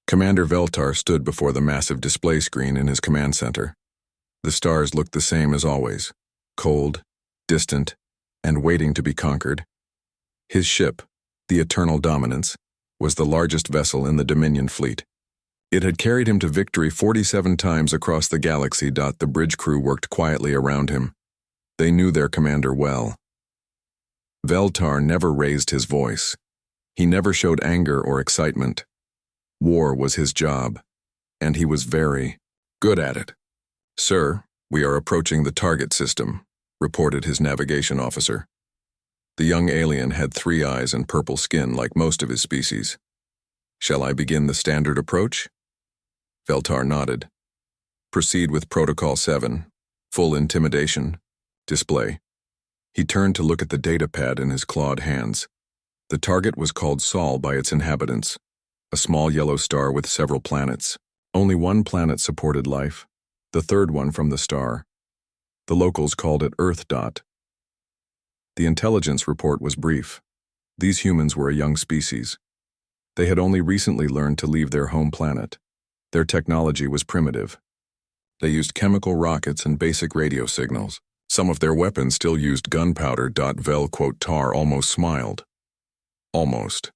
Commander Veltar stood before the massive display screen in his command center. The stars looked the same as always, cold, distant, and waiting to be conquered. His ship, the Eternal Dominance, was the largest vessel in the Dominion fleet. It had carried him to victory 47 times across the galaxy. The bridge crew worked quietly around him. They knew their commander well. Veltar never raised his voice. He never showed anger or excitement. War was his job, and he was very good at it. "Sir, we are approaching the target system," reported his navigation officer. The young alien had 3 eyes and purple skin like most of his species. "Shall I begin the standard approach?" Veltar nodded. "Proceed with Protocol 7, full intimidation, display." He turned to look at the data pad in his clawed hands. The target was called Sol by its inhabitants, a small yellow star with several planets. Only one planet supported life, the third one from the star. The locals called it Earth. The intelligence report was brief. These humans were a young species. They had only recently learned to leave their home planet. Their technology was primitive. They used chemical rockets and basic radio signals. Some of their weapons still used gunpowder. Tar almost smiled. Almost.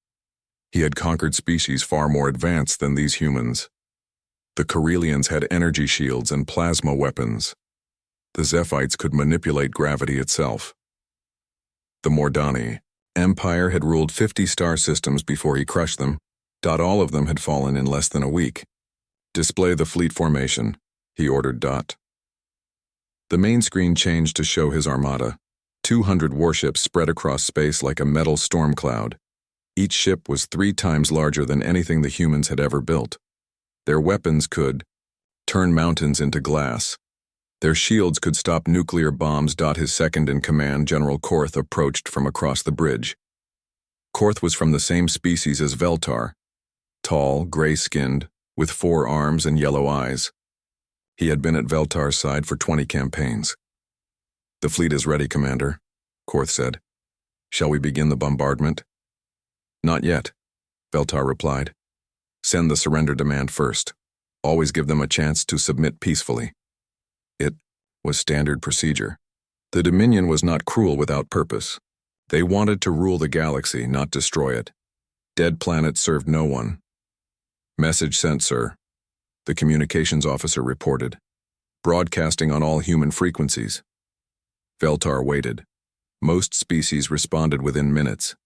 He had conquered species far more advanced than these humans. The Corellians had energy shields and plasma weapons. The Zephites could manipulate gravity itself. The Mordani Empire had ruled 50 star systems before he crushed them. All of them had fallen in less than a week. "Display the fleet formation," he ordered. The main screen changed to show his armada. 200 warships spread across space like a metal storm cloud. Each ship was 3 times larger than anything the humans had ever built. Their weapons could turn mountains into glass. Their shields could stop nuclear bombs. His second-in-command, General Korth, approached from across the bridge. Korth was from the same species as Veltar, tall, gray-skinned, with 4 arms and yellow eyes. He had been at Veltar's side for 20 campaigns. "The fleet is ready, Commander," Korth said. "Shall we begin the bombardment?" "Not yet," Veltar replied. "Send the surrender demand first. Always give them a chance to submit peacefully." It was standard procedure. The Dominion was not cruel without purpose. They wanted to rule the galaxy, not destroy it. Dead planets served no one. "Message sent, sir," the communications officer reported. "Broadcasting on all human frequencies." Veltar waited. Most species responded within minutes.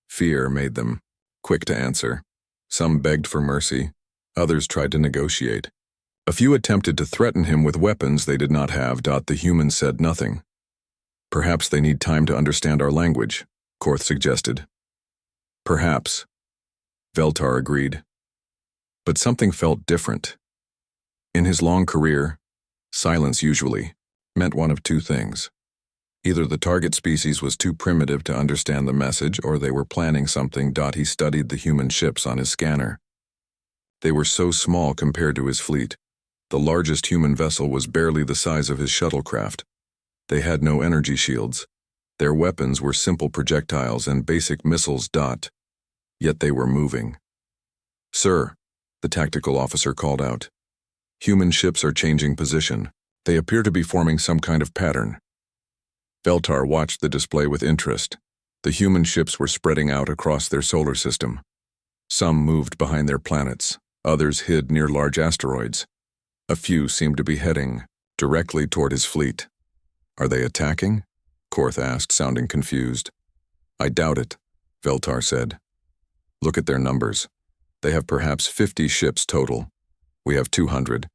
Fear made them quick to answer. Some begged for mercy. Others tried to negotiate. A few attempted to threaten him with weapons they did not have. The humans said nothing. "Perhaps they need time to understand our language," Korth suggested. "Perhaps," Veltar agreed. But something felt different. In his long career, silence usually meant one of 2 things. Either the target species was too primitive to understand the message, or they were planning something. He studied the human ships on his scanner. They were so small compared to his fleet. The largest human vessel was barely the size of his shuttlecraft. They had no energy shields. Their weapons were simple projectiles and basic missiles. Yet they were moving. "Sir," the tactical officer called out. "Human ships are changing position. They appear to be forming some kind of pattern." Veltar watched the display with interest. The human ships were spreading out across their solar system. Some moved behind their planets, others hid near large asteroids. A few seemed to be heading directly toward his fleet. "Are they attacking?" Korth asked, sounding confused. "I doubt it," Veltar said. "Look at their numbers. They have perhaps 50 ships total. We have 200.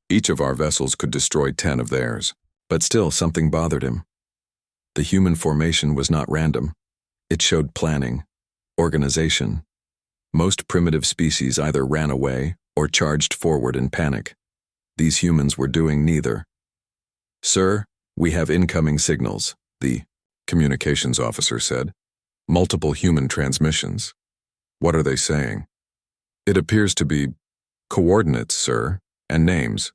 Each of our vessels could destroy 10 of theirs." But still something bothered him. The human formation was not random. It showed planning, organization. Most primitive species either ran away or charged forward in panic. These humans were doing neither. "Sir, we have incoming signals," the communications officer said. "Multiple human transmissions." "What are they saying?" "It appears to be coordinates, sir, and names.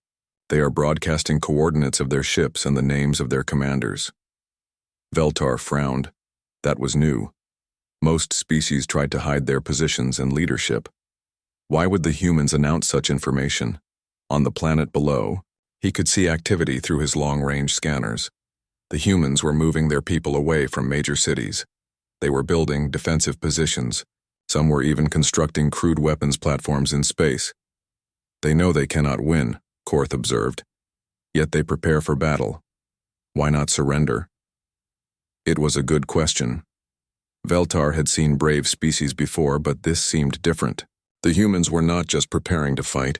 They are broadcasting coordinates of their ships and the names of their commanders." Veltar frowned. That was new. Most species tried to hide their positions and leadership. Why would the humans announce such information? On the planet below, he could see activity through his long-range scanners. The humans were moving their people away from major cities. They were building defensive positions. Some were even constructing crude weapons platforms in space. They know they cannot win, Korth observed. Yet they prepare for battle. Why not surrender? It was a good question. Veltar had seen brave species before, but this seemed different. The humans were not just preparing to fight.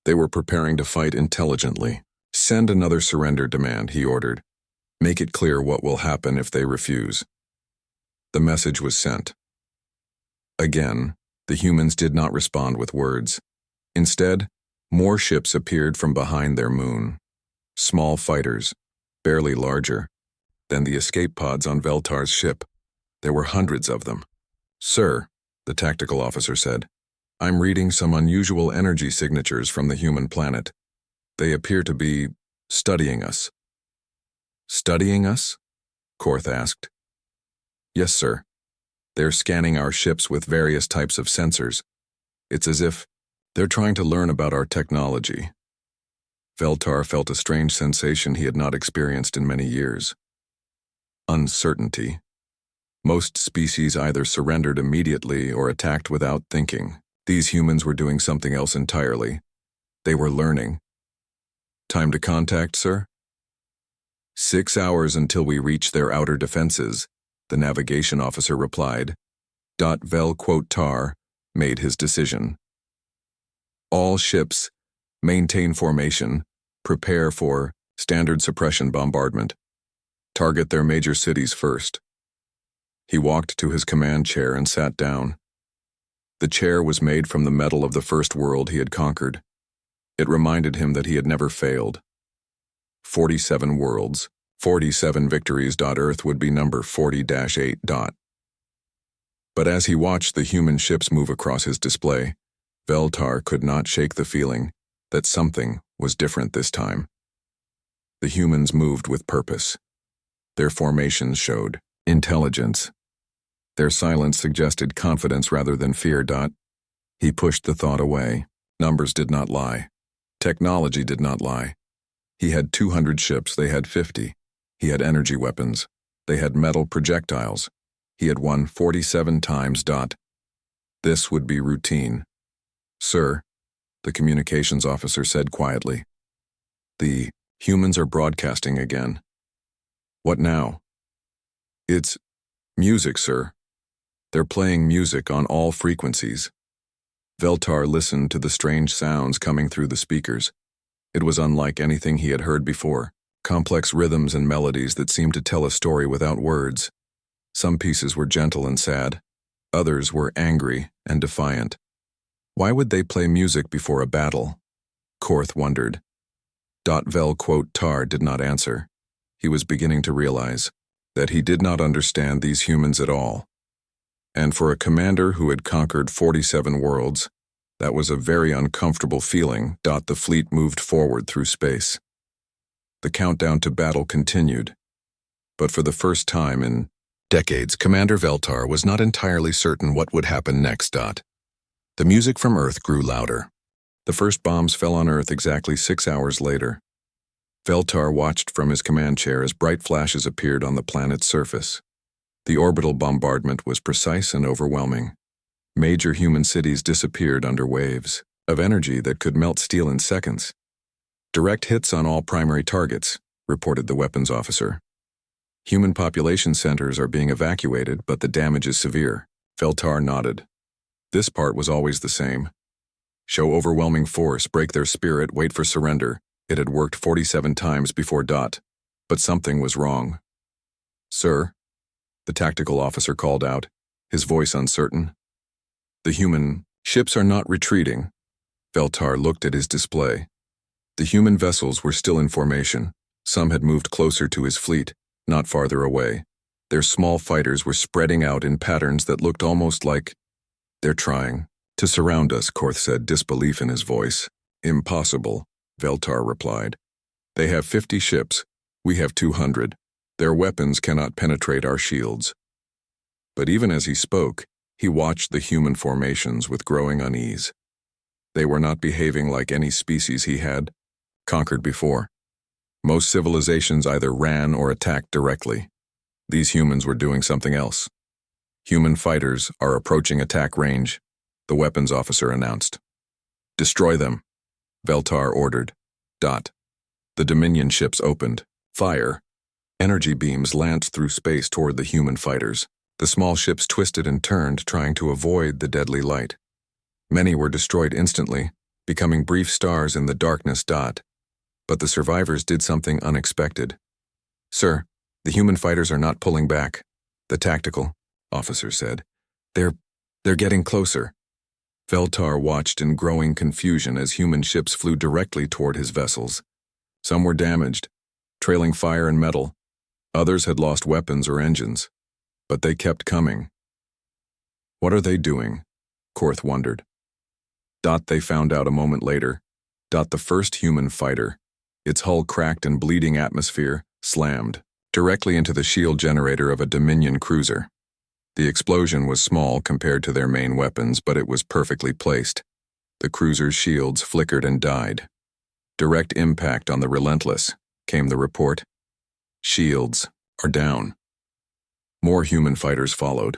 They were preparing to fight intelligently. Send another surrender demand, he ordered. Make it clear what will happen if they refuse. The message was sent. Again, the humans did not respond with words. Instead, more ships appeared from behind their moon. Small fighters, barely larger than the escape pods on Veltar's ship. There were hundreds of them. Sir, the tactical officer said, I'm reading some unusual energy signatures from the human planet. They appear to be studying us. Studying us? Korth asked. Yes, sir. They're scanning our ships with various types of sensors. It's as if they're trying to learn about our technology. Veltar felt a strange sensation he had not experienced in many years. Uncertainty. Most species either surrendered immediately or attacked without thinking. These humans were doing something else entirely. They were learning. Time to contact, sir? 6 hours until we reach their outer defenses, the navigation officer replied. Vel made his decision. All ships, maintain formation, prepare for standard suppression bombardment. Target their major cities first. He walked to his command chair and sat down. The chair was made from the metal of the first world he had conquered. It reminded him that he had never failed. 47 worlds, 47 victories. Earth would be number 40-8. But as he watched the human ships move across his display, Veltar could not shake the feeling that something was different this time. The humans moved with purpose. Their formations showed intelligence. Their silence suggested confidence rather than fear. He pushed the thought away. Numbers did not lie. Technology did not lie. He had 200 ships, they had 50. He had energy weapons. They had metal projectiles. He had won 47 times. This would be routine. Sir, the communications officer said quietly. The humans are broadcasting again. What now? It's music, sir. They're playing music on all frequencies. Veltar listened to the strange sounds coming through the speakers. It was unlike anything he had heard before, complex rhythms and melodies that seemed to tell a story without words. Some pieces were gentle and sad. Others were angry and defiant. Why would they play music before a battle? Korth wondered. Vel did not answer. He was beginning to realize that he did not understand these humans at all. And for a commander who had conquered 47 worlds, that was a very uncomfortable feeling. The fleet moved forward through space. The countdown to battle continued. But for the first time in decades, Commander Veltar was not entirely certain what would happen next. The music from Earth grew louder. The first bombs fell on Earth exactly 6 hours later. Veltar watched from his command chair as bright flashes appeared on the planet's surface. The orbital bombardment was precise and overwhelming. Major human cities disappeared under waves of energy that could melt steel in seconds. Direct hits on all primary targets, reported the weapons officer. Human population centers are being evacuated, but the damage is severe. Veltar nodded. This part was always the same. Show overwhelming force, break their spirit, wait for surrender. It had worked 47 times before. But something was wrong. Sir, the tactical officer called out, his voice uncertain. The human ships are not retreating. Veltar looked at his display. The human vessels were still in formation. Some had moved closer to his fleet, not farther away. Their small fighters were spreading out in patterns that looked almost like... They're trying to surround us, Korth said, disbelief in his voice. Impossible, Veltar replied. They have 50 ships. We have 200. Their weapons cannot penetrate our shields. But even as he spoke, he watched the human formations with growing unease. They were not behaving like any species he had conquered before. Most civilizations either ran or attacked directly. These humans were doing something else. Human fighters are approaching attack range, the weapons officer announced. Destroy them, Veltar ordered. The Dominion ships opened. Fire. Energy beams lanced through space toward the human fighters. The small ships twisted and turned, trying to avoid the deadly light. Many were destroyed instantly, becoming brief stars in the darkness. But the survivors did something unexpected. Sir, the human fighters are not pulling back, the tactical officer said. They're getting closer. Veltar watched in growing confusion as human ships flew directly toward his vessels. Some were damaged, trailing fire and metal. Others had lost weapons or engines. But they kept coming. What are they doing? Korth wondered. They found out a moment later. The first human fighter, its hull cracked and bleeding atmosphere, slammed directly into the shield generator of a Dominion cruiser. The explosion was small compared to their main weapons, but it was perfectly placed. The cruiser's shields flickered and died. Direct impact on the Relentless, came the report. Shields are down. More human fighters followed.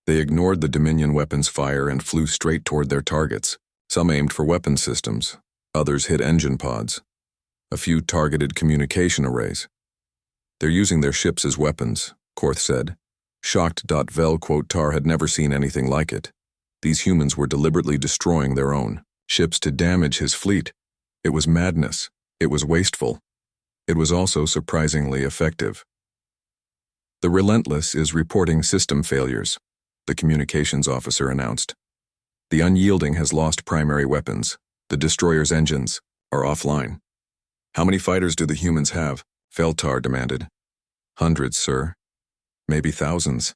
They ignored the Dominion weapons fire and flew straight toward their targets. Some aimed for weapon systems, others hit engine pods. A few targeted communication arrays. They're using their ships as weapons, Korth said. Shocked. Veltar had never seen anything like it. These humans were deliberately destroying their own ships to damage his fleet. It was madness. It was wasteful. It was also surprisingly effective. The Relentless is reporting system failures, the communications officer announced. The Unyielding has lost primary weapons. The destroyer's engines are offline. How many fighters do the humans have? Veltar demanded. Hundreds, sir. Maybe thousands.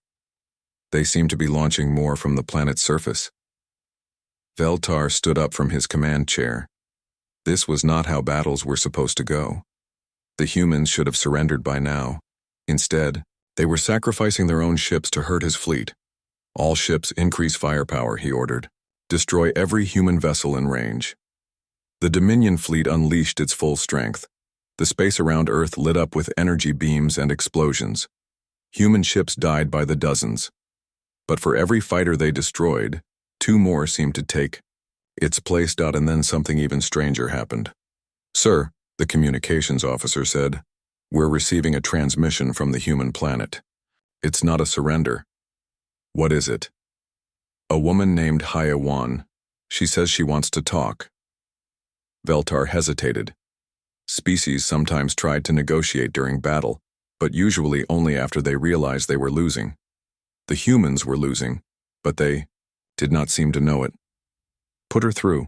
They seem to be launching more from the planet's surface. Veltar stood up from his command chair. This was not how battles were supposed to go. The humans should have surrendered by now. Instead, they were sacrificing their own ships to hurt his fleet. All ships increase firepower, he ordered. Destroy every human vessel in range. The Dominion fleet unleashed its full strength. The space around Earth lit up with energy beams and explosions. Human ships died by the dozens. But for every fighter they destroyed, 2 more seemed to take its place. And then something even stranger happened. Sir, the communications officer said, we're receiving a transmission from the human planet. It's not a surrender. What is it? A woman named HFY. She says she wants to talk. Veltar hesitated. Species sometimes tried to negotiate during battle, but usually only after they realized they were losing. The humans were losing, but they did not seem to know it. Put her through.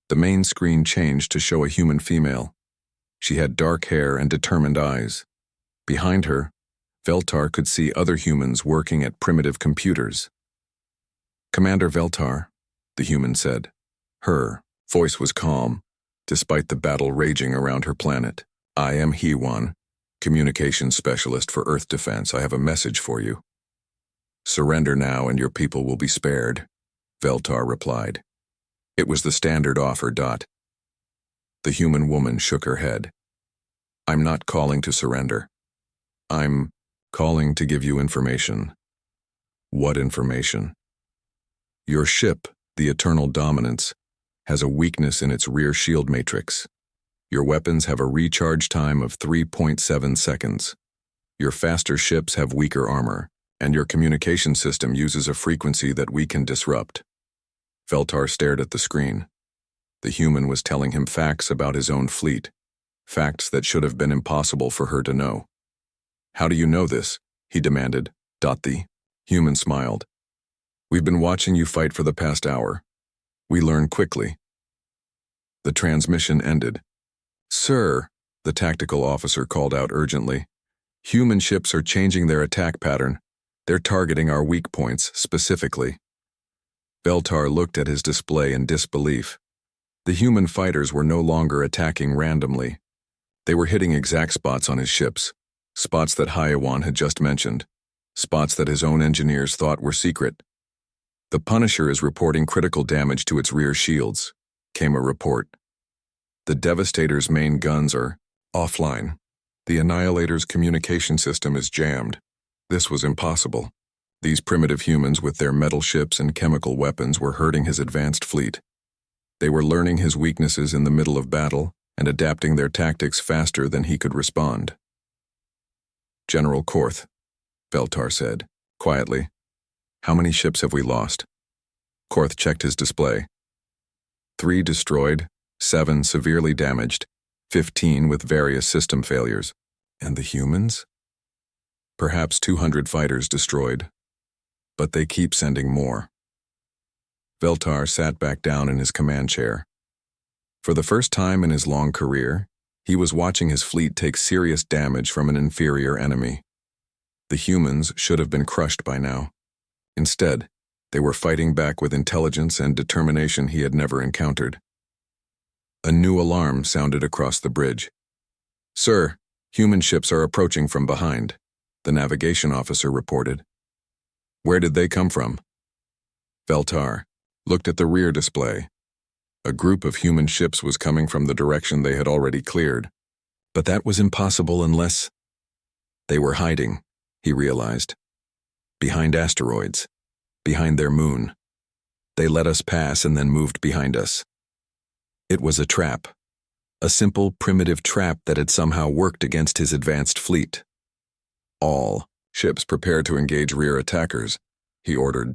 The main screen changed to show a human female. She had dark hair and determined eyes. Behind her, Veltar could see other humans working at primitive computers. Commander Veltar, the human said. Her voice was calm, despite the battle raging around her planet. I am HFY, communications specialist for Earth defense. I have a message for you. Surrender now and your people will be spared, Veltar replied. It was the standard offer. The human woman shook her head. I'm not calling to surrender. I'm calling to give you information. What information? Your ship, the Eternal Dominance, has a weakness in its rear shield matrix. Your weapons have a recharge time of 3.7 seconds. Your faster ships have weaker armor, and your communication system uses a frequency that we can disrupt. Veltar stared at the screen. The human was telling him facts about his own fleet, facts that should have been impossible for her to know. How do you know this? He demanded. The human smiled. We've been watching you fight for the past hour. We learn quickly. The transmission ended. Sir, the tactical officer called out urgently. Human ships are changing their attack pattern. They're targeting our weak points specifically. Veltar looked at his display in disbelief. The human fighters were no longer attacking randomly. They were hitting exact spots on his ships, spots that HFY had just mentioned, spots that his own engineers thought were secret. The Punisher is reporting critical damage to its rear shields, came a report. The Devastator's main guns are offline. The Annihilator's communication system is jammed. This was impossible. These primitive humans with their metal ships and chemical weapons were hurting his advanced fleet. They were learning his weaknesses in the middle of battle and adapting their tactics faster than he could respond. General Korth, Veltar said, quietly. How many ships have we lost? Korth checked his display. 3 destroyed, 7 severely damaged, 15 with various system failures. And the humans? Perhaps 200 fighters destroyed. But they keep sending more. Veltar sat back down in his command chair. For the first time in his long career, he was watching his fleet take serious damage from an inferior enemy. The humans should have been crushed by now. Instead, they were fighting back with intelligence and determination he had never encountered. A new alarm sounded across the bridge. Sir, human ships are approaching from behind, the navigation officer reported. Where did they come from? Veltar looked at the rear display. A group of human ships was coming from the direction they had already cleared. But that was impossible unless... They were hiding, he realized. Behind asteroids. Behind their moon. They let us pass and then moved behind us. It was a trap. A simple, primitive trap that had somehow worked against his advanced fleet. All ships prepare to engage rear attackers, he ordered.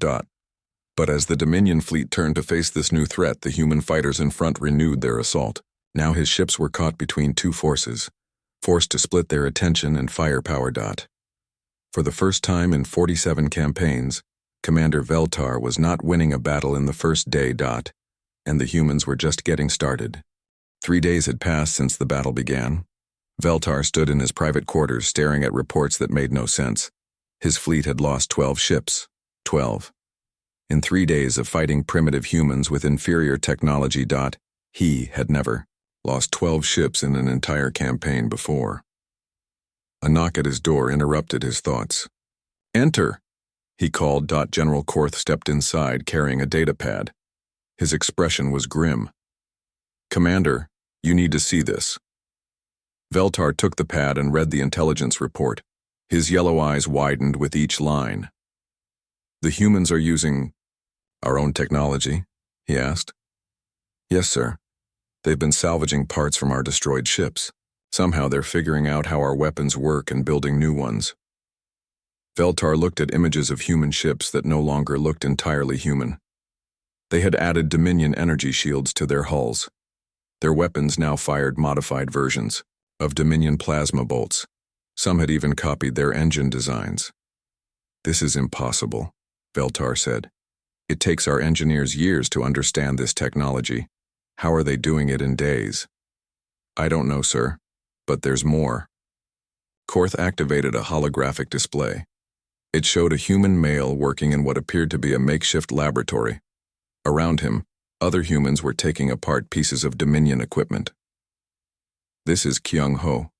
But as the Dominion fleet turned to face this new threat, the human fighters in front renewed their assault. Now his ships were caught between two forces, forced to split their attention and firepower. For the first time in 47 campaigns, Commander Veltar was not winning a battle in the first day. And the humans were just getting started. 3 days had passed since the battle began. Veltar stood in his private quarters staring at reports that made no sense. His fleet had lost 12 ships. 12. In 3 days of fighting primitive humans with inferior technology. He had never lost 12 ships in an entire campaign before. A knock at his door interrupted his thoughts. Enter, he called. General Korth stepped inside carrying a datapad. His expression was grim. Commander, you need to see this. Veltar took the pad and read the intelligence report. His yellow eyes widened with each line. The humans are using our own technology, he asked. Yes, sir. They've been salvaging parts from our destroyed ships. Somehow they're figuring out how our weapons work and building new ones. Veltar looked at images of human ships that no longer looked entirely human. They had added Dominion energy shields to their hulls. Their weapons now fired modified versions of Dominion plasma bolts. Some had even copied their engine designs. This is impossible, Veltar said. It takes our engineers years to understand this technology. How are they doing it in days? I don't know, sir, but there's more. Korth activated a holographic display. It showed a human male working in what appeared to be a makeshift laboratory. Around him, other humans were taking apart pieces of Dominion equipment. This is Kyung-ho,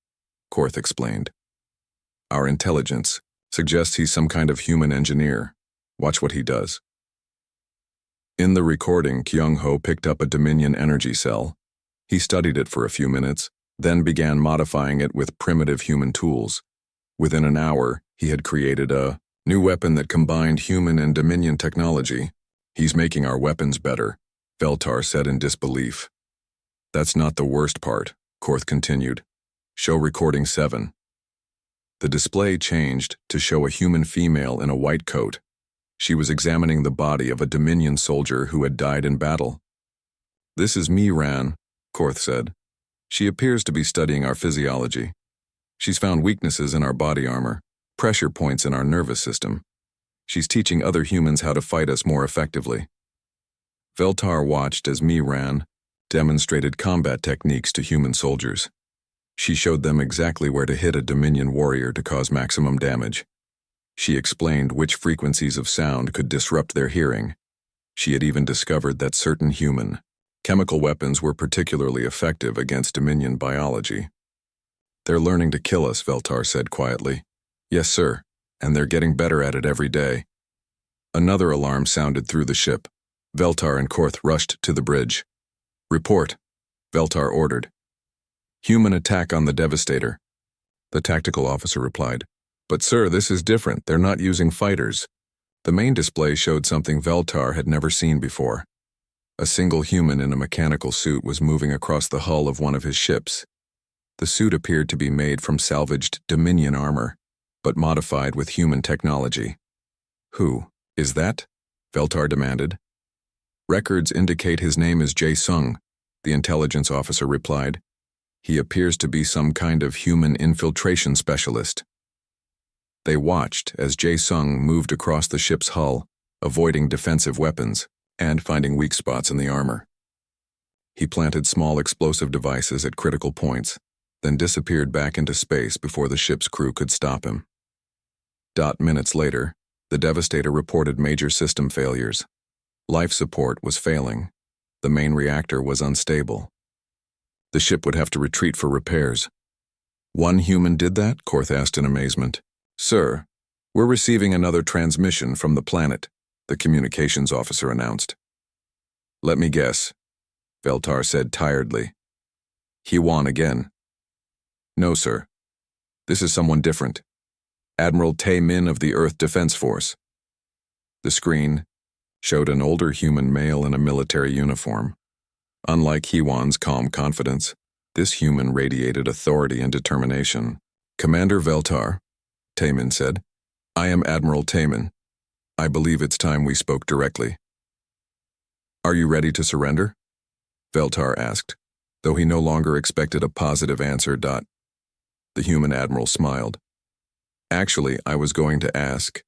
Korth explained. Our intelligence suggests he's some kind of human engineer. Watch what he does. In the recording, Kyung-ho picked up a Dominion energy cell. He studied it for a few minutes, then began modifying it with primitive human tools. Within an hour, he had created a new weapon that combined human and Dominion technology. He's making our weapons better, Veltar said in disbelief. That's not the worst part, Korth continued. Show recording 7. The display changed to show a human female in a white coat. She was examining the body of a Dominion soldier who had died in battle. This is Ran, Korth said. She appears to be studying our physiology. She's found weaknesses in our body armor, pressure points in our nervous system. She's teaching other humans how to fight us more effectively. Veltar watched as Ran demonstrated combat techniques to human soldiers. She showed them exactly where to hit a Dominion warrior to cause maximum damage. She explained which frequencies of sound could disrupt their hearing. She had even discovered that certain human chemical weapons were particularly effective against Dominion biology. They're learning to kill us, Veltar said quietly. Yes, sir, and they're getting better at it every day. Another alarm sounded through the ship. Veltar and Korth rushed to the bridge. Report, Veltar ordered. Human attack on the Devastator. The tactical officer replied. But sir, this is different. They're not using fighters. The main display showed something Veltar had never seen before. A single human in a mechanical suit was moving across the hull of one of his ships. The suit appeared to be made from salvaged Dominion armor, but modified with human technology. Who is that? Veltar demanded. Records indicate his name is Jae Sung, the intelligence officer replied. He appears to be some kind of human infiltration specialist. They watched as Jae Sung moved across the ship's hull, avoiding defensive weapons and finding weak spots in the armor. He planted small explosive devices at critical points, then disappeared back into space before the ship's crew could stop him. Minutes later, the Devastator reported major system failures. Life support was failing. The main reactor was unstable. The ship would have to retreat for repairs. One human did that? Korth asked in amazement. Sir, we're receiving another transmission from the planet, the communications officer announced. Let me guess, Veltar said tiredly. He won again. No, sir. This is someone different. Admiral Tae Min of the Earth Defense Force. The screen showed an older human male in a military uniform. Unlike Heewon's calm confidence, this human radiated authority and determination. Commander Veltar, Tae Min said, I am Admiral Tae Min. I believe it's time we spoke directly. Are you ready to surrender? Veltar asked, though he no longer expected a positive answer. The human admiral smiled. Actually, I was going to ask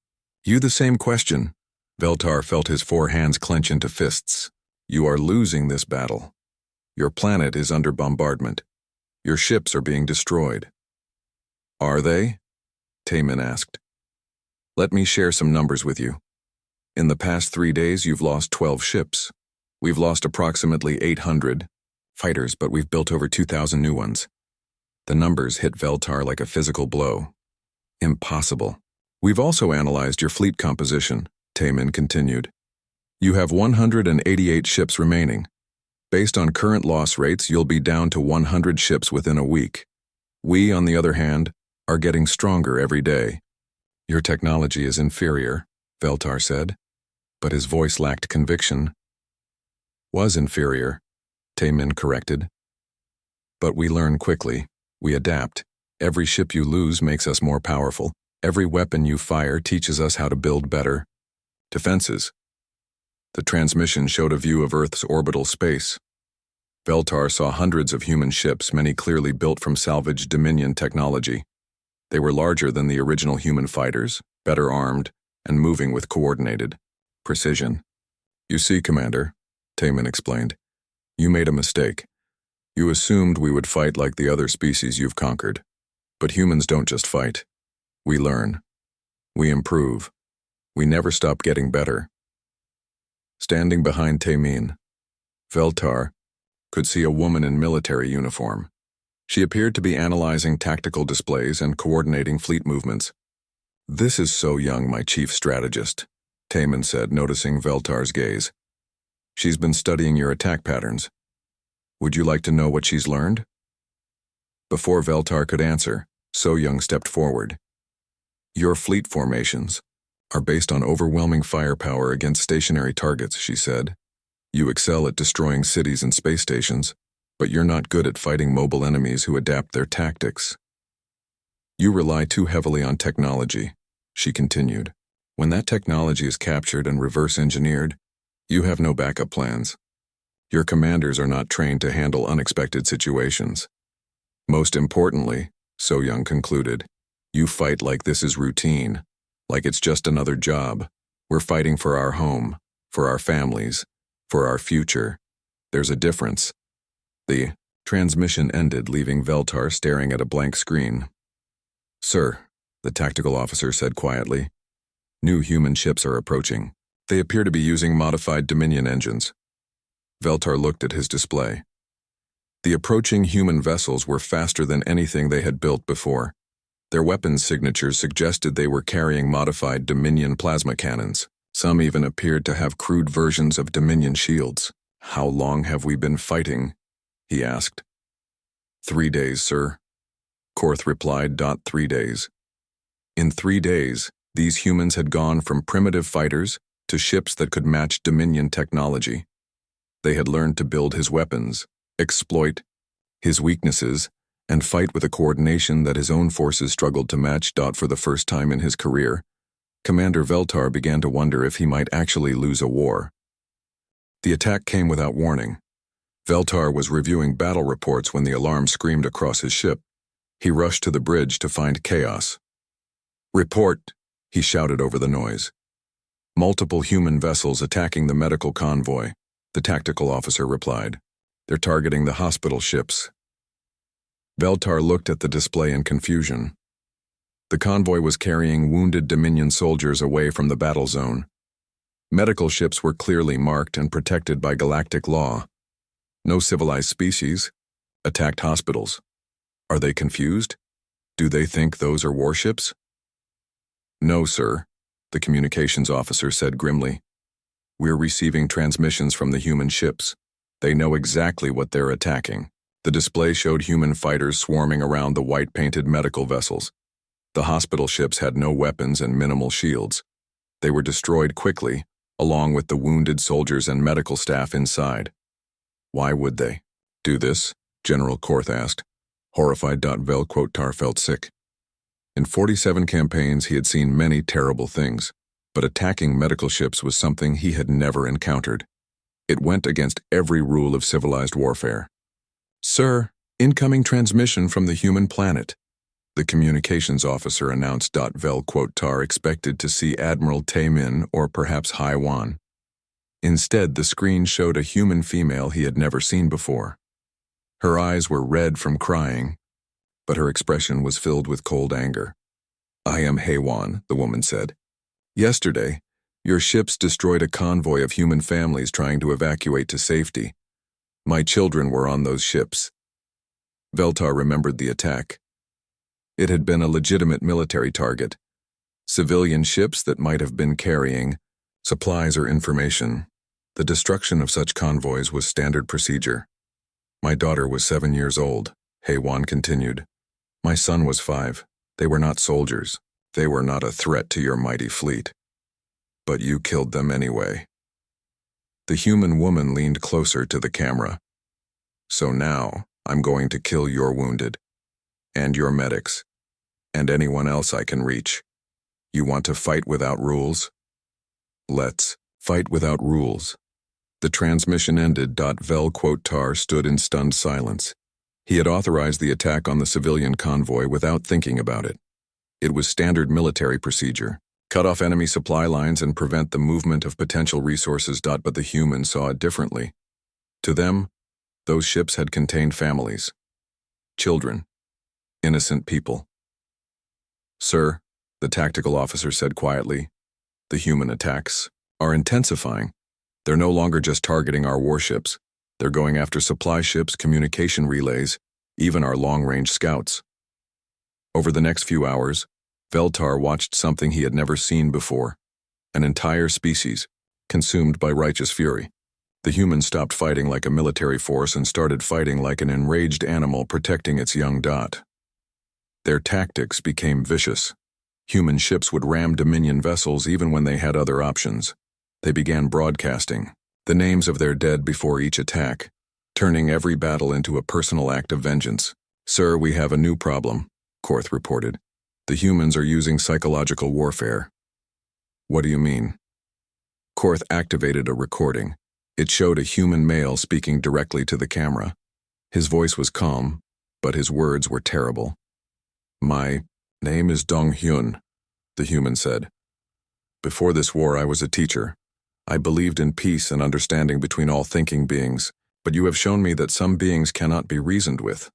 you the same question. Veltar felt his four hands clench into fists. You are losing this battle. Your planet is under bombardment. Your ships are being destroyed. Are they? Tae Min asked. Let me share some numbers with you. In the past 3 days, you've lost 12 ships. We've lost approximately 800 fighters, but we've built over 2,000 new ones. The numbers hit Veltar like a physical blow. Impossible. We've also analyzed your fleet composition, Tae Min continued. You have 188 ships remaining. Based on current loss rates, you'll be down to 100 ships within a week. We, on the other hand, are getting stronger every day. Your technology is inferior, Veltar said, but his voice lacked conviction. Was inferior, Tae Min corrected. But we learn quickly. We adapt. Every ship you lose makes us more powerful. Every weapon you fire teaches us how to build better defenses. The transmission showed a view of Earth's orbital space. Veltar saw hundreds of human ships, many clearly built from salvaged Dominion technology. They were larger than the original human fighters, better armed, and moving with coordinated precision. You see, Commander, Tae Min explained, you made a mistake. You assumed we would fight like the other species you've conquered. But humans don't just fight. We learn. We improve. We never stop getting better. Standing behind Tae Min, Veltar could see a woman in military uniform. She appeared to be analyzing tactical displays and coordinating fleet movements. This is So Young, my chief strategist, Tae Min said, noticing Veltar's gaze. She's been studying your attack patterns. Would you like to know what she's learned? Before Veltar could answer, So Young stepped forward. Your fleet formations are based on overwhelming firepower against stationary targets, she said. You excel at destroying cities and space stations, but you're not good at fighting mobile enemies who adapt their tactics. You rely too heavily on technology, she continued. When that technology is captured and reverse-engineered, you have no backup plans. Your commanders are not trained to handle unexpected situations. Most importantly, So Young concluded, you fight like this is routine, like it's just another job. We're fighting for our home, for our families, for our future. There's a difference. The transmission ended, leaving Veltar staring at a blank screen. Sir, the tactical officer said quietly, new human ships are approaching. They appear to be using modified Dominion engines. Veltar looked at his display. The approaching human vessels were faster than anything they had built before. Their weapons signatures suggested they were carrying modified Dominion plasma cannons. Some even appeared to have crude versions of Dominion shields. How long have we been fighting? He asked. 3 days, sir. Korth replied. 3 days. In 3 days, these humans had gone from primitive fighters to ships that could match Dominion technology. They had learned to build his weapons, exploit his weaknesses, and fight with a coordination that his own forces struggled to match. For the first time in his career, Commander Veltar began to wonder if he might actually lose a war. The attack came without warning. Veltar was reviewing battle reports when the alarm screamed across his ship. He rushed to the bridge to find chaos. "Report," he shouted over the noise. "Multiple human vessels attacking the medical convoy," the tactical officer replied. "They're targeting the hospital ships." Veltar looked at the display in confusion. The convoy was carrying wounded Dominion soldiers away from the battle zone. Medical ships were clearly marked and protected by galactic law. No civilized species. Attacked hospitals. Are they confused? Do they think those are warships? "No, sir," the communications officer said grimly. "We're receiving transmissions from the human ships. They know exactly what they're attacking." The display showed human fighters swarming around the white-painted medical vessels. The hospital ships had no weapons and minimal shields. They were destroyed quickly, along with the wounded soldiers and medical staff inside. Why would they do this? General Korth asked. Horrified. Veltar felt sick. In 47 campaigns, he had seen many terrible things, but attacking medical ships was something he had never encountered. It went against every rule of civilized warfare. "Sir, incoming transmission from the human planet," the communications officer announced. Veltar expected to see Admiral Taemin or perhaps Haiwan. Instead, the screen showed a human female he had never seen before. Her eyes were red from crying, but her expression was filled with cold anger. "I am Haiwan," the woman said. "Yesterday, your ships destroyed a convoy of human families trying to evacuate to safety. My children were on those ships." Veltar remembered the attack. It had been a legitimate military target. Civilian ships that might have been carrying supplies or information. The destruction of such convoys was standard procedure. "My daughter was 7 years old," Haiwan continued. "My son was 5. They were not soldiers. They were not a threat to your mighty fleet. But you killed them anyway." The human woman leaned closer to the camera. "So now, I'm going to kill your wounded, and your medics, and anyone else I can reach. You want to fight without rules? Let's fight without rules." The transmission ended. Veltar stood in stunned silence. He had authorized the attack on the civilian convoy without thinking about it. It was standard military procedure. Cut off enemy supply lines and prevent the movement of potential resources. But the humans saw it differently. To them, those ships had contained families, children, innocent people. "Sir," the tactical officer said quietly, "the human attacks are intensifying. They're no longer just targeting our warships. They're going after supply ships, communication relays, even our long-range scouts." Over the next few hours, Veltar watched something he had never seen before. An entire species, consumed by righteous fury. The humans stopped fighting like a military force and started fighting like an enraged animal protecting its young. Their tactics became vicious. Human ships would ram Dominion vessels even when they had other options. They began broadcasting the names of their dead before each attack, turning every battle into a personal act of vengeance. "Sir, we have a new problem," Korth reported. "The humans are using psychological warfare." "What do you mean?" Korth activated a recording. It showed a human male speaking directly to the camera. His voice was calm, but his words were terrible. "My name is Dong-hyun," the human said. "Before this war, I was a teacher. I believed in peace and understanding between all thinking beings, but you have shown me that some beings cannot be reasoned with.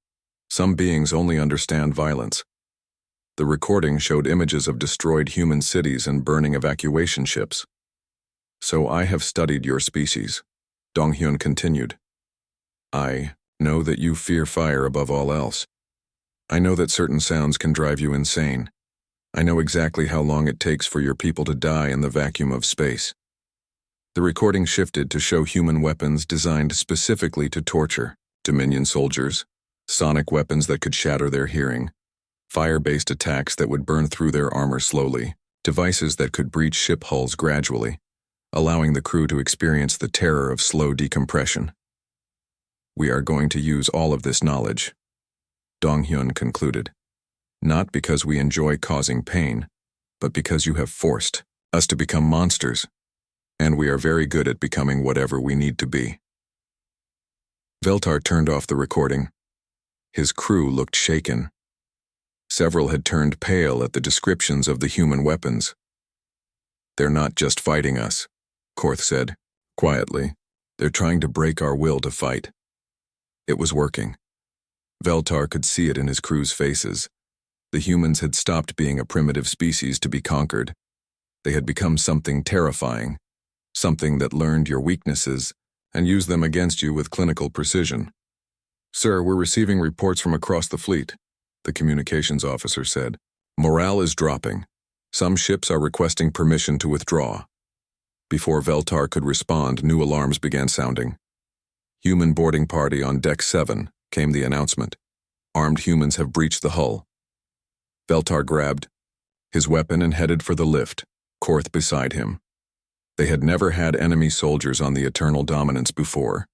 Some beings only understand violence." The recording showed images of destroyed human cities and burning evacuation ships. "So I have studied your species," Dong-hyun continued. "I know that you fear fire above all else. I know that certain sounds can drive you insane. I know exactly how long it takes for your people to die in the vacuum of space. The recording shifted to show human weapons designed specifically to torture, Dominion soldiers, sonic weapons that could shatter their hearing, fire-based attacks that would burn through their armor slowly, devices that could breach ship hulls gradually, allowing the crew to experience the terror of slow decompression. We are going to use all of this knowledge, Dong-hyun concluded, not because we enjoy causing pain, but because you have forced us to become monsters, and we are very good at becoming whatever we need to be. Veltar turned off the recording. His crew looked shaken. Several had turned pale at the descriptions of the human weapons. They're not just fighting us, Korth said, quietly. They're trying to break our will to fight. It was working. Veltar could see it in his crew's faces. The humans had stopped being a primitive species to be conquered. They had become something terrifying, something that learned your weaknesses and used them against you with clinical precision. Sir, we're receiving reports from across the fleet, the communications officer said. Morale is dropping. Some ships are requesting permission to withdraw. Before Veltar could respond, new alarms began sounding. Human boarding party on Deck 7, came the announcement. Armed humans have breached the hull. Veltar grabbed his weapon and headed for the lift, Korth beside him. They had never had enemy soldiers on the Eternal Dominance before.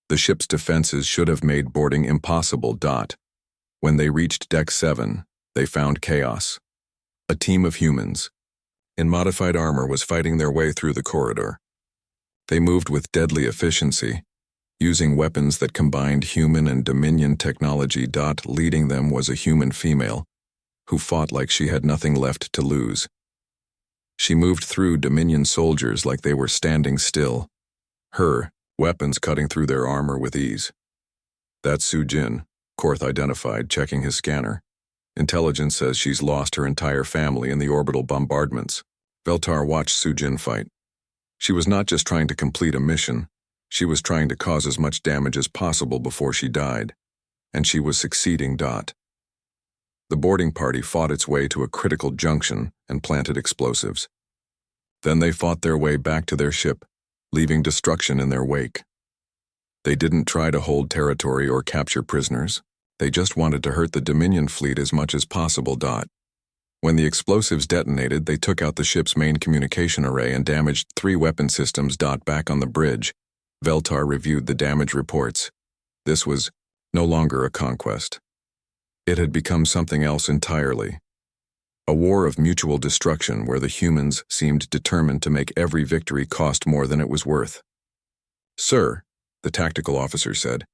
The ship's defenses should have made boarding impossible. When they reached Deck 7, they found chaos. A team of humans, in modified armor, was fighting their way through the corridor. They moved with deadly efficiency, using weapons that combined human and Dominion technology. Leading them was a human female, who fought like she had nothing left to lose. She moved through Dominion soldiers like they were standing still, her weapons cutting through their armor with ease. That's Su-jin, Korth identified, checking his scanner. Intelligence says she's lost her entire family in the orbital bombardments. Veltar watched Su-jin fight. She was not just trying to complete a mission, she was trying to cause as much damage as possible before she died, and she was succeeding. The boarding party fought its way to a critical junction and planted explosives. Then they fought their way back to their ship, leaving destruction in their wake. They didn't try to hold territory or capture prisoners. They just wanted to hurt the Dominion fleet as much as possible. When the explosives detonated, they took out the ship's main communication array and damaged 3 weapon systems. Back on the bridge, Veltar reviewed the damage reports. This was no longer a conquest. It had become something else entirely. A war of mutual destruction where the humans seemed determined to make every victory cost more than it was worth. Sir, the tactical officer said,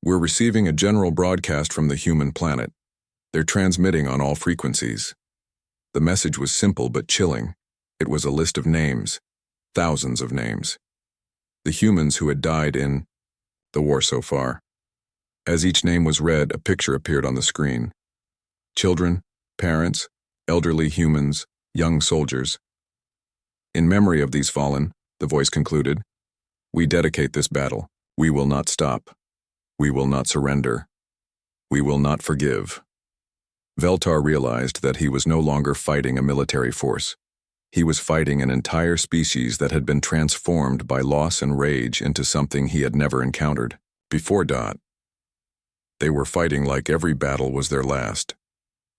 we're receiving a general broadcast from the human planet. They're transmitting on all frequencies. The message was simple but chilling. It was a list of names, thousands of names. The humans who had died in the war so far. As each name was read, a picture appeared on the screen. Children, parents, elderly humans, young soldiers. In memory of these fallen, the voice concluded, we dedicate this battle. We will not stop. We will not surrender. We will not forgive. Veltar realized that he was no longer fighting a military force. He was fighting an entire species that had been transformed by loss and rage into something he had never encountered before. They were fighting like every battle was their last,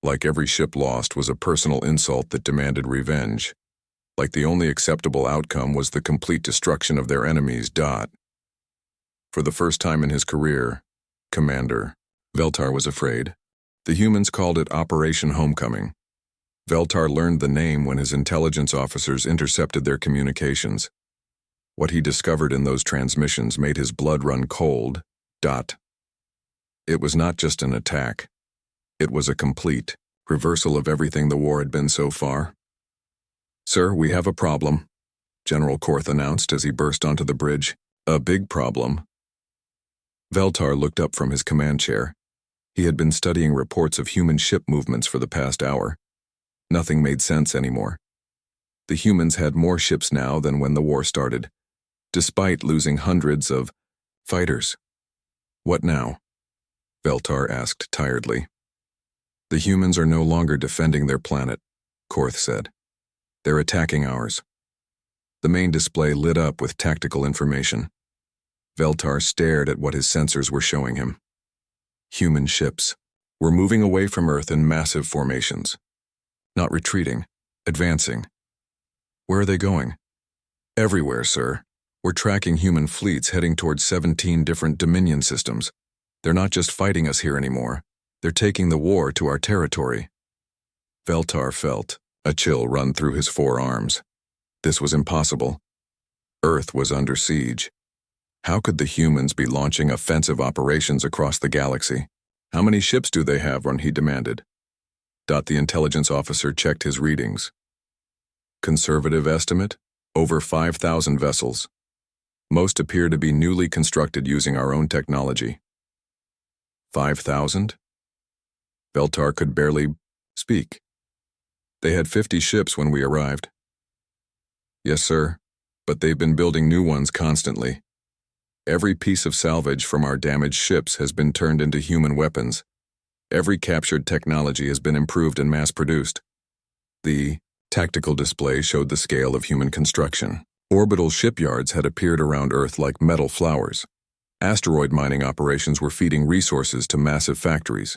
like every ship lost was a personal insult that demanded revenge, like the only acceptable outcome was the complete destruction of their enemies. For the first time in his career, Commander, Veltar was afraid. The humans called it Operation Homecoming. Veltar learned the name when his intelligence officers intercepted their communications. What he discovered in those transmissions made his blood run cold. It was not just an attack. It was a complete reversal of everything the war had been so far. Sir, we have a problem, General Korth announced as he burst onto the bridge. A big problem. Veltar looked up from his command chair. He had been studying reports of human ship movements for the past hour. Nothing made sense anymore. The humans had more ships now than when the war started, despite losing hundreds of fighters. What now? Veltar asked tiredly. The humans are no longer defending their planet, Korth said. They're attacking ours. The main display lit up with tactical information. Veltar stared at what his sensors were showing him. Human ships were moving away from Earth in massive formations. Not retreating, advancing. Where are they going? Everywhere, sir. We're tracking human fleets heading towards 17 different Dominion systems. They're not just fighting us here anymore. They're taking the war to our territory. Veltar felt a chill run through his forearms. This was impossible. Earth was under siege. How could the humans be launching offensive operations across the galaxy? How many ships do they have? He demanded. The intelligence officer checked his readings. Conservative estimate? Over 5,000 vessels. Most appear to be newly constructed using our own technology. 5,000? Veltar could barely speak. They had 50 ships when we arrived. Yes, sir, but they've been building new ones constantly. Every piece of salvage from our damaged ships has been turned into human weapons. Every captured technology has been improved and mass-produced. The tactical display showed the scale of human construction. Orbital shipyards had appeared around Earth like metal flowers. Asteroid mining operations were feeding resources to massive factories.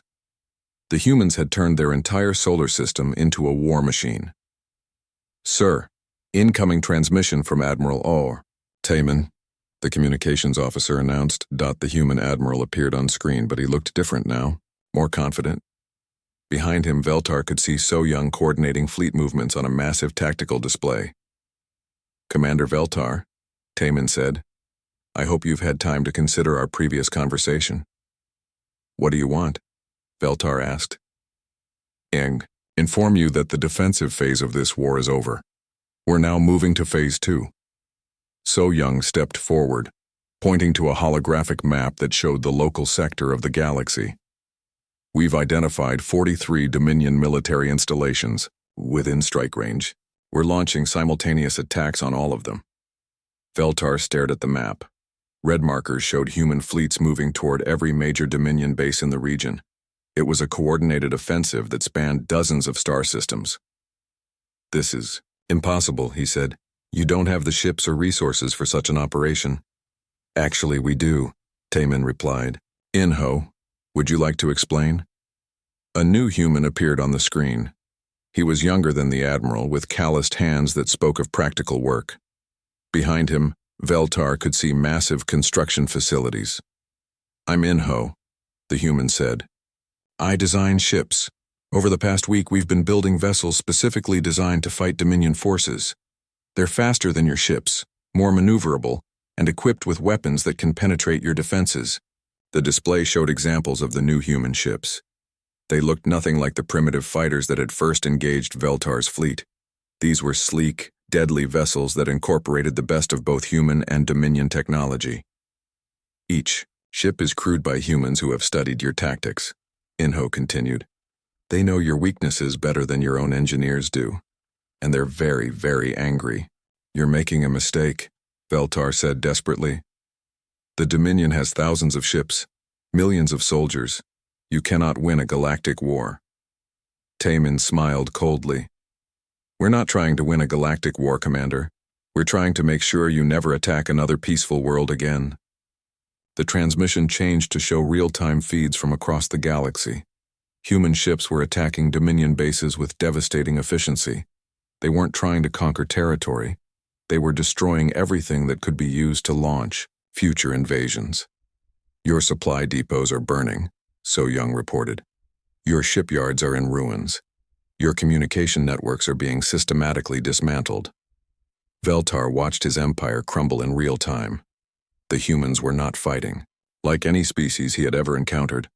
The humans had turned their entire solar system into a war machine. Sir, incoming transmission from Admiral Orr. Taman, the communications officer announced. The human admiral appeared on screen, but he looked different now, more confident. Behind him, Veltar could see So Young coordinating fleet movements on a massive tactical display. Commander Veltar, Taman said, I hope you've had time to consider our previous conversation. What do you want? Veltar asked. Inform you that the defensive phase of this war is over. We're now moving to phase 2. So Young stepped forward, pointing to a holographic map that showed the local sector of the galaxy. We've identified 43 Dominion military installations within strike range. We're launching simultaneous attacks on all of them. Veltar stared at the map. Red markers showed human fleets moving toward every major Dominion base in the region. It was a coordinated offensive that spanned dozens of star systems. This is impossible, he said. You don't have the ships or resources for such an operation. Actually, we do, Taman replied. Inho, would you like to explain? A new human appeared on the screen. He was younger than the Admiral, with calloused hands that spoke of practical work. Behind him, Veltar could see massive construction facilities. I'm Inho, the human said. I design ships. Over the past week, we've been building vessels specifically designed to fight Dominion forces. They're faster than your ships, more maneuverable, and equipped with weapons that can penetrate your defenses. The display showed examples of the new human ships. They looked nothing like the primitive fighters that had first engaged Veltar's fleet. These were sleek, deadly vessels that incorporated the best of both human and Dominion technology. Each ship is crewed by humans who have studied your tactics, Inho continued. They know your weaknesses better than your own engineers do, and they're very, very angry. You're making a mistake, Veltar said desperately. The Dominion has thousands of ships, millions of soldiers. You cannot win a galactic war. Taman smiled coldly. We're not trying to win a galactic war, Commander. We're trying to make sure you never attack another peaceful world again. The transmission changed to show real-time feeds from across the galaxy. Human ships were attacking Dominion bases with devastating efficiency. They weren't trying to conquer territory. They were destroying everything that could be used to launch future invasions. Your supply depots are burning, So Young reported. Your shipyards are in ruins. Your communication networks are being systematically dismantled. Veltar watched his empire crumble in real time. The humans were not fighting, like any species he had ever encountered.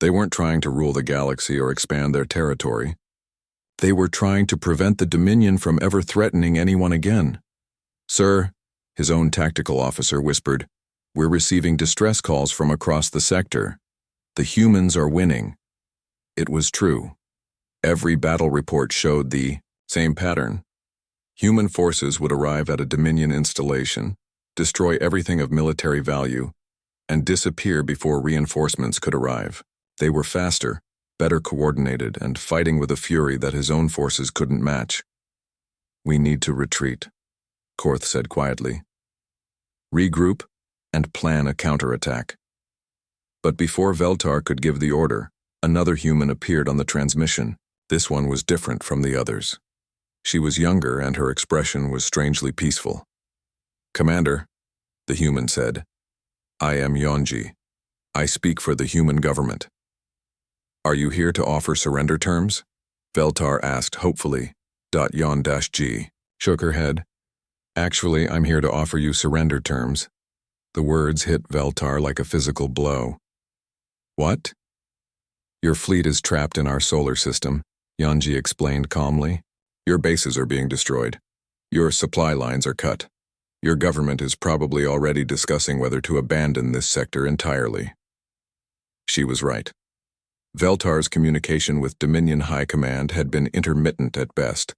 They weren't trying to rule the galaxy or expand their territory. They were trying to prevent the Dominion from ever threatening anyone again. Sir, his own tactical officer whispered, we're receiving distress calls from across the sector. The humans are winning. It was true. Every battle report showed the same pattern. Human forces would arrive at a Dominion installation, destroy everything of military value, and disappear before reinforcements could arrive. They were faster, better coordinated, and fighting with a fury that his own forces couldn't match. We need to retreat. Korth said quietly. Regroup and plan a counterattack. But before Veltar could give the order, another human appeared on the transmission. This one was different from the others. She was younger and her expression was strangely peaceful. Commander, the human said, I am Yonji. I speak for the human government. Are you here to offer surrender terms? Veltar asked hopefully. Yon-G shook her head. Actually, I'm here to offer you surrender terms. The words hit Veltar like a physical blow. What? Your fleet is trapped in our solar system, Yonji explained calmly. Your bases are being destroyed. Your supply lines are cut. Your government is probably already discussing whether to abandon this sector entirely. She was right. Veltar's communication with Dominion High Command had been intermittent at best.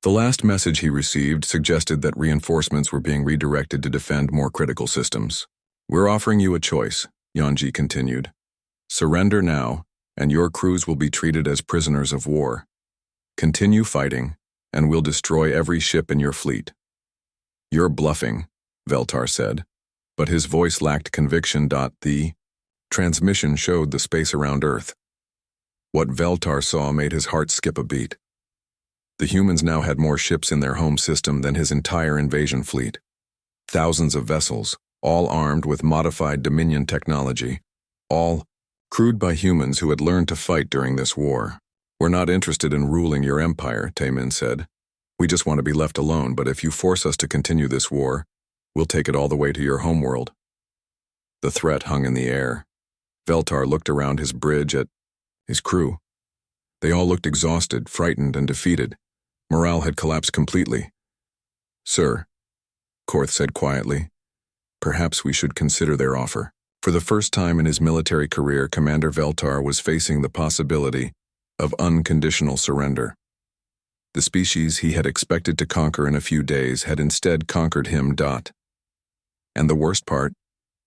The last message he received suggested that reinforcements were being redirected to defend more critical systems. We're offering you a choice, Yonji continued. Surrender now, and your crews will be treated as prisoners of war. Continue fighting, and we'll destroy every ship in your fleet. You're bluffing, Veltar said, but his voice lacked conviction. The transmission showed the space around Earth. What Veltar saw made his heart skip a beat. The humans now had more ships in their home system than his entire invasion fleet. Thousands of vessels, all armed with modified Dominion technology, all crewed by humans who had learned to fight during this war. We're not interested in ruling your empire, Taemin said. We just want to be left alone, but if you force us to continue this war, we'll take it all the way to your homeworld. The threat hung in the air. Veltar looked around his bridge at his crew. They all looked exhausted, frightened, and defeated. Morale had collapsed completely. Sir, Korth said quietly, perhaps we should consider their offer. For the first time in his military career, Commander Veltar was facing the possibility of unconditional surrender. The species he had expected to conquer in a few days had instead conquered him. And the worst part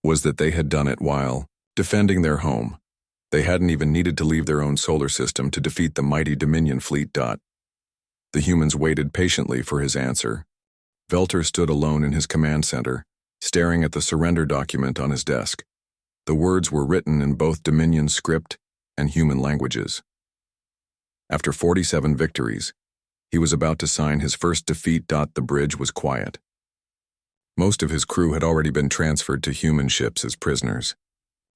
was that they had done it while defending their home. They hadn't even needed to leave their own solar system to defeat the mighty Dominion fleet. The humans waited patiently for his answer. Veltar stood alone in his command center, staring at the surrender document on his desk. The words were written in both Dominion script and human languages. After 47 victories, he was about to sign his first defeat. The bridge was quiet. Most of his crew had already been transferred to human ships as prisoners.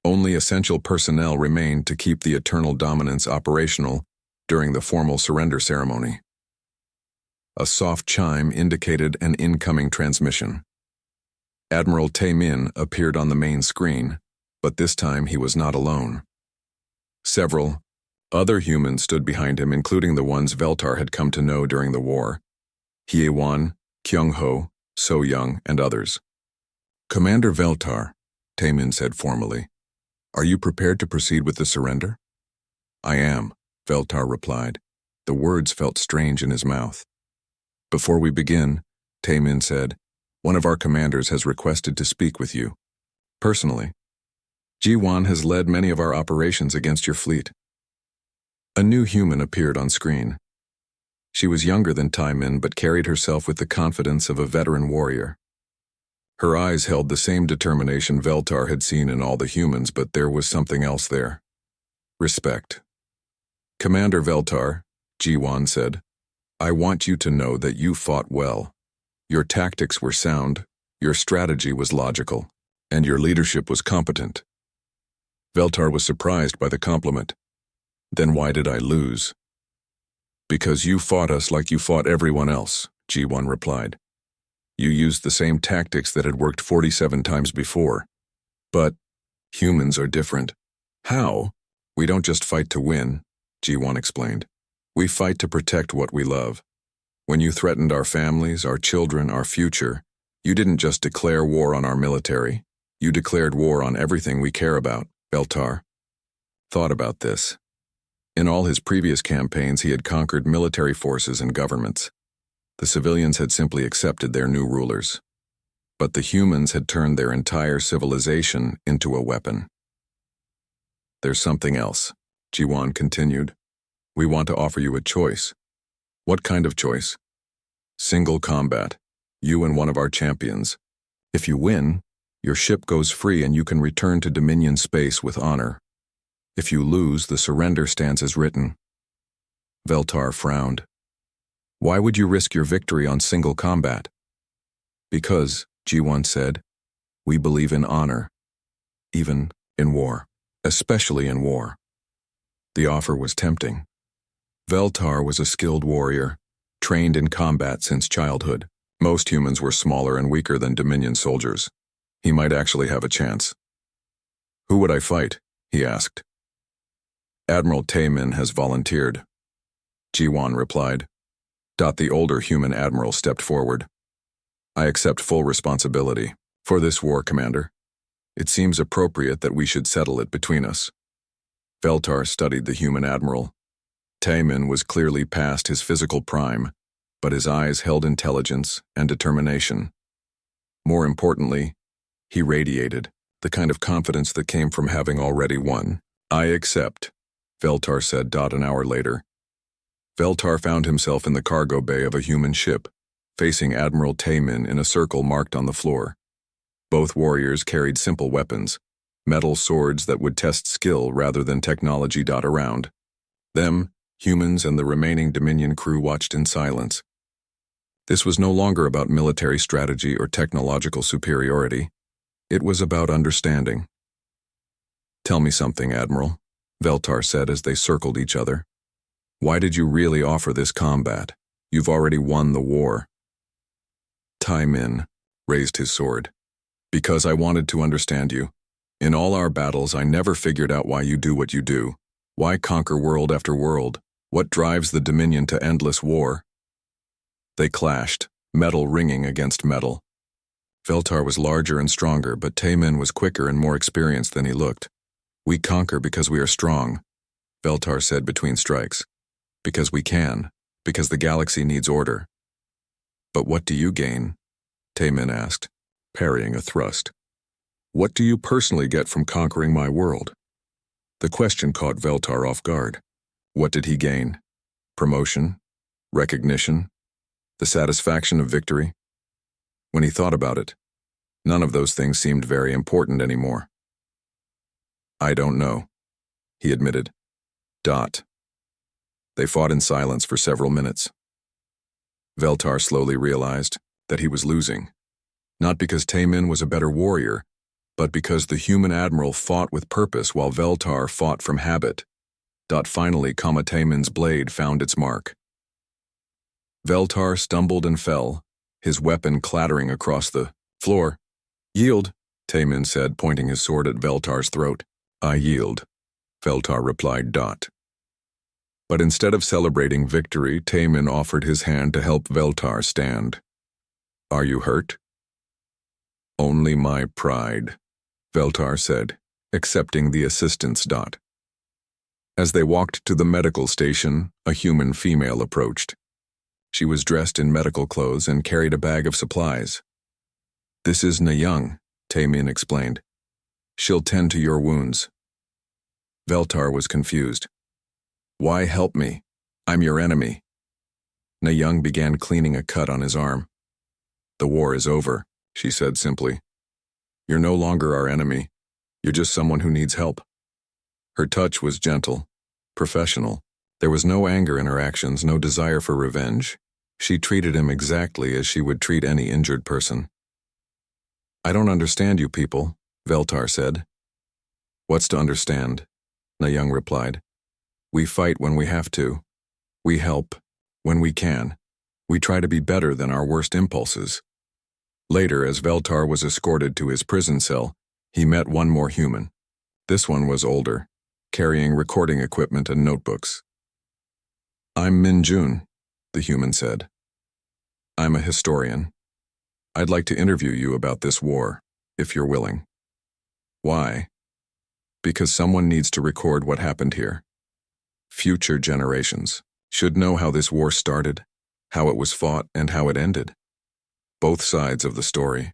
Only essential personnel remained to keep the Eternal Dominance operational during the formal surrender ceremony. A soft chime indicated an incoming transmission. Admiral Taemin appeared on the main screen, but this time he was not alone. Several other humans stood behind him, including the ones Veltar had come to know during the war. Hye-Wan, Kyung-Ho, So-Young, and others. Commander Veltar, Taemin said formally, are you prepared to proceed with the surrender? I am, Veltar replied. The words felt strange in his mouth. Before we begin, Taemin said, one of our commanders has requested to speak with you. Personally. Ji-Wan has led many of our operations against your fleet. A new human appeared on screen. She was younger than Taemin but carried herself with the confidence of a veteran warrior. Her eyes held the same determination Veltar had seen in all the humans, but there was something else there. Respect. Commander Veltar, Ji-Wan said, I want you to know that you fought well. Your tactics were sound, your strategy was logical, and your leadership was competent. Veltar was surprised by the compliment. Then why did I lose? Because you fought us like you fought everyone else, Ji-Wan replied. You used the same tactics that had worked 47 times before. But humans are different. How? We don't just fight to win, Ji-Wan explained. We fight to protect what we love. When you threatened our families, our children, our future, you didn't just declare war on our military. You declared war on everything we care about, Veltar. Thought about this. In all his previous campaigns, he had conquered military forces and governments. The civilians had simply accepted their new rulers. But the humans had turned their entire civilization into a weapon. There's something else, Ji-Wan continued. We want to offer you a choice. What kind of choice? Single combat. You and one of our champions. If you win, your ship goes free and you can return to Dominion space with honor. If you lose, the surrender stands as written. Veltar frowned. Why would you risk your victory on single combat? Because, G1 said, we believe in honor, even in war, especially in war. The offer was tempting. Veltar was a skilled warrior, trained in combat since childhood. Most humans were smaller and weaker than Dominion soldiers. He might actually have a chance. Who would I fight? He asked. Admiral Taemin has volunteered. Ji-won replied. The older human admiral stepped forward. I accept full responsibility for this war, Commander. It seems appropriate that we should settle it between us. Veltar studied the human admiral. Taemin was clearly past his physical prime, but his eyes held intelligence and determination. More importantly, he radiated the kind of confidence that came from having already won. I accept, Veltar said. An hour later. Veltar found himself in the cargo bay of a human ship, facing Admiral Taemin in a circle marked on the floor. Both warriors carried simple weapons, metal swords that would test skill rather than technology. Around them, humans and the remaining Dominion crew watched in silence. This was no longer about military strategy or technological superiority. It was about understanding. Tell me something, Admiral, Veltar said as they circled each other. Why did you really offer this combat? You've already won the war. Taemin raised his sword. Because I wanted to understand you. In all our battles, I never figured out why you do what you do. Why conquer world after world? What drives the Dominion to endless war? They clashed, metal ringing against metal. Veltar was larger and stronger, but Taemin was quicker and more experienced than he looked. We conquer because we are strong, Veltar said between strikes. Because we can, because the galaxy needs order. But what do you gain? Taemin asked, parrying a thrust. What do you personally get from conquering my world? The question caught Veltar off guard. What did he gain? Promotion? Recognition? The satisfaction of victory? When he thought about it, none of those things seemed very important anymore. I don't know, he admitted. They fought in silence for several minutes. Veltar slowly realized that he was losing, not because Taemin was a better warrior, but because the human admiral fought with purpose while Veltar fought from habit. Finally, Taemin's blade found its mark. Veltar stumbled and fell, his weapon clattering across the floor. Yield, Taemin said, pointing his sword at Veltar's throat. I yield, Veltar replied. But instead of celebrating victory, Taemin offered his hand to help Veltar stand. Are you hurt? Only my pride, Veltar said, accepting the assistance. As they walked to the medical station, a human female approached. She was dressed in medical clothes and carried a bag of supplies. This is Na-young, Taemin explained. She'll tend to your wounds. Veltar was confused. Why help me? I'm your enemy. Na-young began cleaning a cut on his arm. The war is over, she said simply. You're no longer our enemy. You're just someone who needs help. Her touch was gentle, professional. There was no anger in her actions, no desire for revenge. She treated him exactly as she would treat any injured person. I don't understand you people, Veltar said. What's to understand? Na-young replied. We fight when we have to. We help when we can. We try to be better than our worst impulses. Later, as Veltar was escorted to his prison cell, he met one more human. This one was older, carrying recording equipment and notebooks. I'm Min-jun, the human said. I'm a historian. I'd like to interview you about this war, if you're willing. Why? Because someone needs to record what happened here. Future generations should know how this war started, how it was fought, and how it ended. Both sides of the story.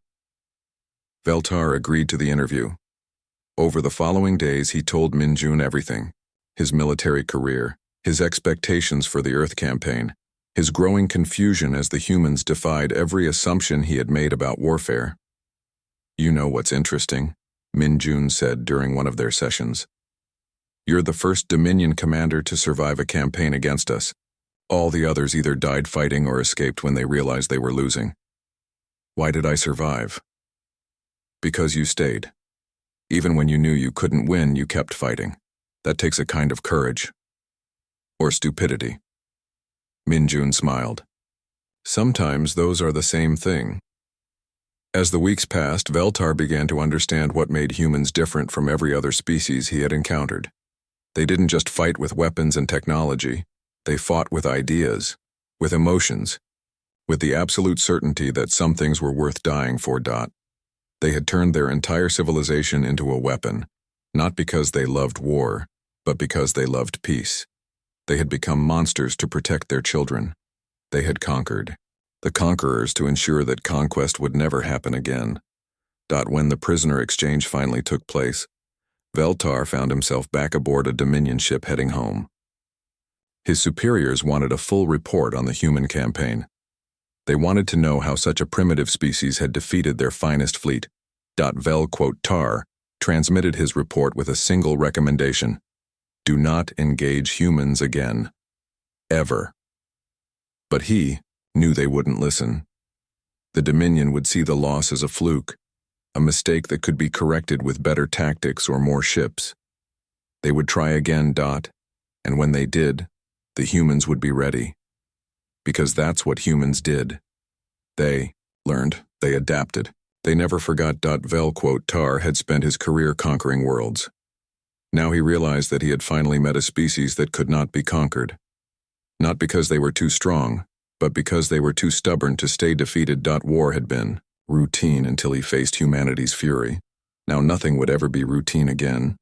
Veltar agreed to the interview. Over the following days, he told Min-jun everything: his military career, his expectations for the Earth campaign, his growing confusion as the humans defied every assumption he had made about warfare. "You know what's interesting," Min Jun said during one of their sessions. "You're the first Dominion commander to survive a campaign against us. All the others either died fighting or escaped when they realized they were losing. Why did I survive? Because you stayed. Even when you knew you couldn't win, you kept fighting. That takes a kind of courage. Or stupidity." Min Jun smiled. "Sometimes those are the same thing." As the weeks passed, Veltar began to understand what made humans different from every other species he had encountered. They didn't just fight with weapons and technology. They fought with ideas, with emotions, with the absolute certainty that some things were worth dying for. They had turned their entire civilization into a weapon, not because they loved war, but because they loved peace. They had become monsters to protect their children. They had conquered. The conquerors to ensure that conquest would never happen again. When the prisoner exchange finally took place, Veltar found himself back aboard a Dominion ship heading home. His superiors wanted a full report on the human campaign. They wanted to know how such a primitive species had defeated their finest fleet. Veltar transmitted his report with a single recommendation: do not engage humans again. Ever. But he knew they wouldn't listen. The Dominion would see the loss as a fluke, a mistake that could be corrected with better tactics or more ships. They would try again. And when they did, the humans would be ready. Because that's what humans did. They learned, they adapted. They never forgot. Veltar had spent his career conquering worlds. Now he realized that he had finally met a species that could not be conquered. Not because they were too strong, but because they were too stubborn to stay defeated. War had been routine until he faced humanity's fury. Now nothing would ever be routine again.